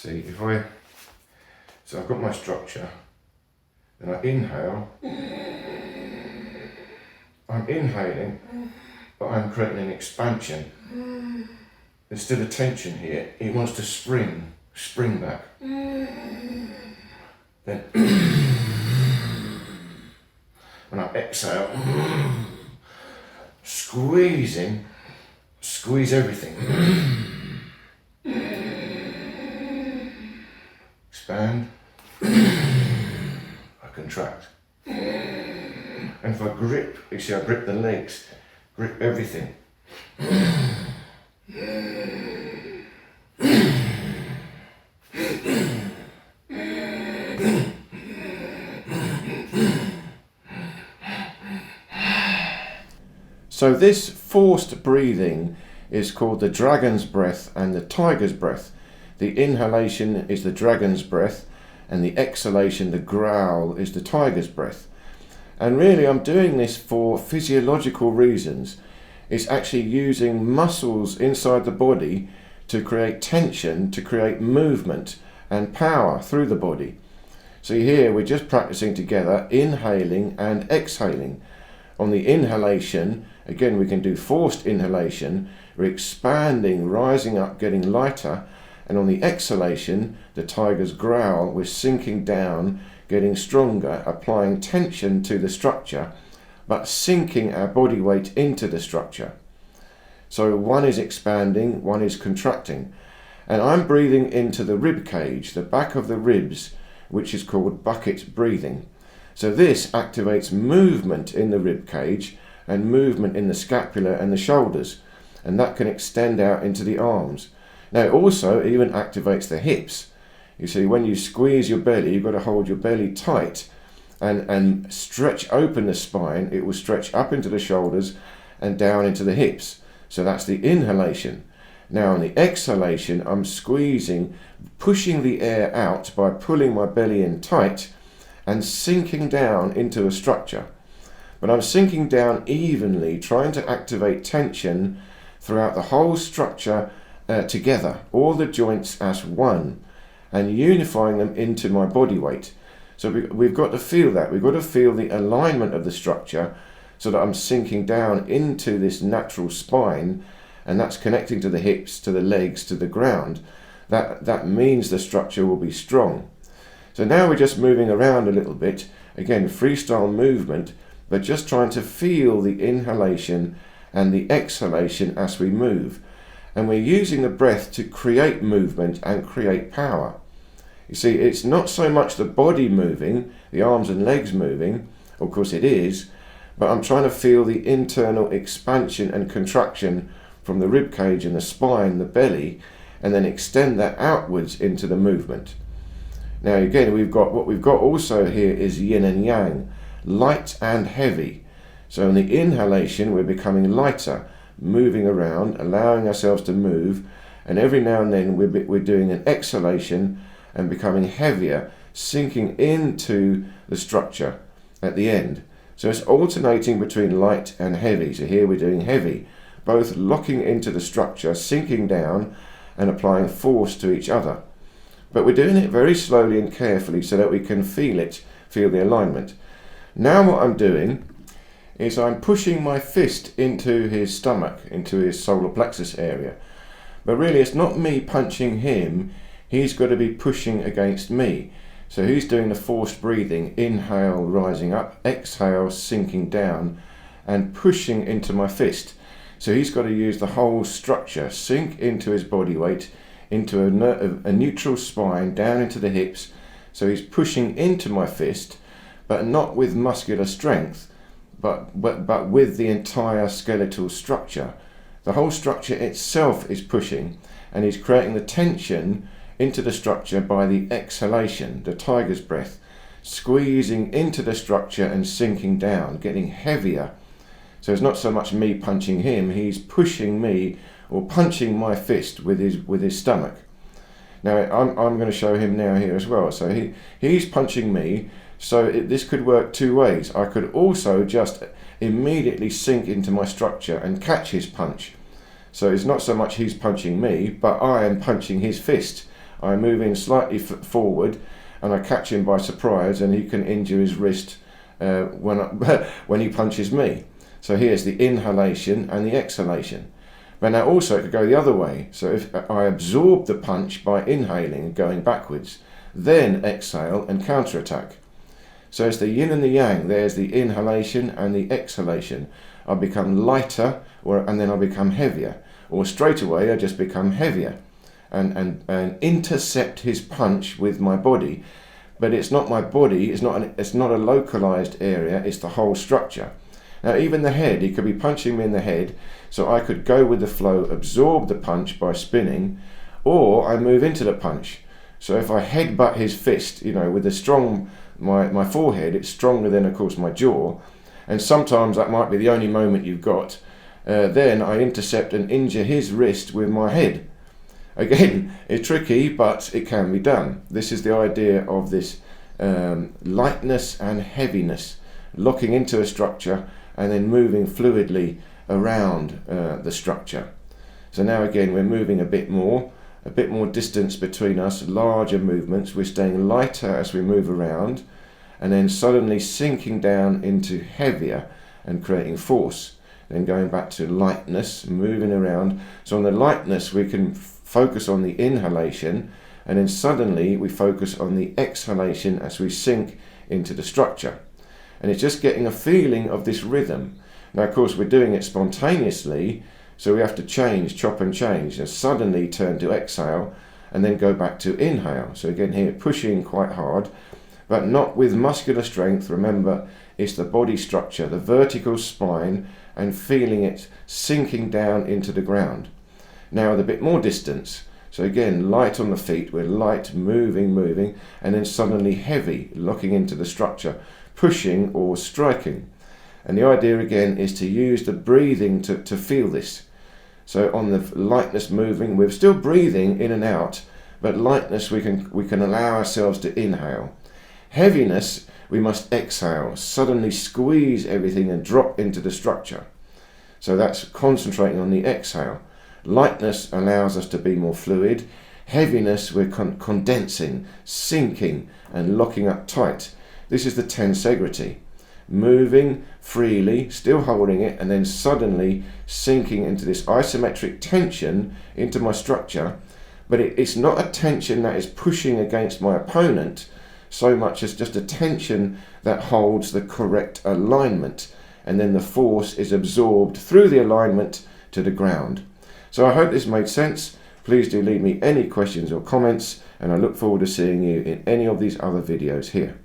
See, so I've got my structure, then I inhale, I'm inhaling, but I'm creating an expansion. There's still a tension here, it wants to spring back. Then, when I exhale, squeeze everything. Expand, I contract. And if I grip, you see I grip the legs, grip everything. So this forced breathing is called the dragon's breath and the tiger's breath. The inhalation is the dragon's breath and the exhalation, the growl, is the tiger's breath. And really I'm doing this for physiological reasons. It's actually using muscles inside the body to create tension, to create movement and power through the body. So here we're just practicing together, inhaling and exhaling. On the inhalation, again we can do forced inhalation, we're expanding, rising up, getting lighter. And on the exhalation, the tiger's growl, we're sinking down, getting stronger, applying tension to the structure, but sinking our body weight into the structure. So one is expanding, one is contracting. And I'm breathing into the rib cage, the back of the ribs, which is called bucket breathing. So this activates movement in the rib cage and movement in the scapula and the shoulders, and that can extend out into the arms. Now it also even activates the hips. You see, when you squeeze your belly, you've got to hold your belly tight and stretch open the spine. It will stretch up into the shoulders and down into the hips. So that's the inhalation. Now on the exhalation, I'm squeezing, pushing the air out by pulling my belly in tight and sinking down into a structure. But I'm sinking down evenly, trying to activate tension throughout the whole structure together, all the joints as one, and unifying them into my body weight. So we've got to feel that. We've got to feel the alignment of the structure so that I'm sinking down into this natural spine, and that's connecting to the hips, to the legs, to the ground. That means the structure will be strong. So now we're just moving around a little bit. Again, freestyle movement, but just trying to feel the inhalation and the exhalation as we move. And we're using the breath to create movement and create power. You see, it's not so much the body moving, the arms and legs moving, of course it is, but I'm trying to feel the internal expansion and contraction from the rib cage and the spine, the belly, and then extend that outwards into the movement. Now again, what we've got also here is yin and yang, light and heavy. So in the inhalation, we're becoming lighter, moving around, allowing ourselves to move, and every now and then we're doing an exhalation and becoming heavier, sinking into the structure at the end. So it's alternating between light and heavy. So here we're doing heavy, both locking into the structure, sinking down and applying force to each other. But we're doing it very slowly and carefully so that we can feel the alignment. Now what I'm doing is I'm pushing my fist into his stomach, into his solar plexus area. But really it's not me punching him, he's got to be pushing against me. So he's doing the forced breathing, inhale, rising up, exhale, sinking down, and pushing into my fist. So he's got to use the whole structure, sink into his body weight, into a neutral spine, down into the hips. So he's pushing into my fist, but not with muscular strength, but with the entire skeletal structure. The whole structure itself is pushing, and he's creating the tension into the structure by the exhalation, the tiger's breath, squeezing into the structure and sinking down, getting heavier. So it's not so much me punching him, he's pushing me or punching my fist with his stomach. Now I'm going to show him now here as well. So he's punching me. So this could work two ways. I could also just immediately sink into my structure and catch his punch. So it's not so much he's punching me, but I am punching his fist. I move in slightly forward and I catch him by surprise, and he can injure his wrist when he punches me. So here's the inhalation and the exhalation. But now also it could go the other way. So if I absorb the punch by inhaling and going backwards, then exhale and counterattack. So it's the yin and the yang. There's the inhalation and the exhalation. I become lighter, and then I become heavier. Or straight away I just become heavier and intercept his punch with my body. But it's not my body, it's not a localized area, it's the whole structure. Now even the head, he could be punching me in the head, so I could go with the flow, absorb the punch by spinning, or I move into the punch. So if I headbutt his fist, with a strong, my forehead, it's stronger than of course my jaw, and sometimes that might be the only moment you've got, then I intercept and injure his wrist with my head. Again, it's tricky, but it can be done. This is the idea of this lightness and heaviness, locking into a structure and then moving fluidly around the structure. So now again we're moving a bit more distance between us, larger movements. We're staying lighter as we move around, and then suddenly sinking down into heavier and creating force. Then going back to lightness, moving around. So on the lightness we can focus on the inhalation, and then suddenly we focus on the exhalation as we sink into the structure. And it's just getting a feeling of this rhythm. Now of course we're doing it spontaneously, so we have to chop and change, and suddenly turn to exhale and then go back to inhale. So again here, pushing quite hard, but not with muscular strength. Remember, it's the body structure, the vertical spine, and feeling it sinking down into the ground. Now with a bit more distance, so again light on the feet, we're light, moving, and then suddenly heavy, locking into the structure, pushing or striking. And the idea again is to use the breathing to feel this. So on the lightness moving, we're still breathing in and out, but lightness we can allow ourselves to inhale. Heaviness, we must exhale, suddenly squeeze everything and drop into the structure. So that's concentrating on the exhale. Lightness allows us to be more fluid. Heaviness, we're condensing, sinking and locking up tight. This is the tensegrity. Moving freely, still holding it, and then suddenly sinking into this isometric tension into my structure. But it's not a tension that is pushing against my opponent so much as just a tension that holds the correct alignment, and then the force is absorbed through the alignment to the ground. So I hope this made sense. Please do leave me any questions or comments, and I look forward to seeing you in any of these other videos here.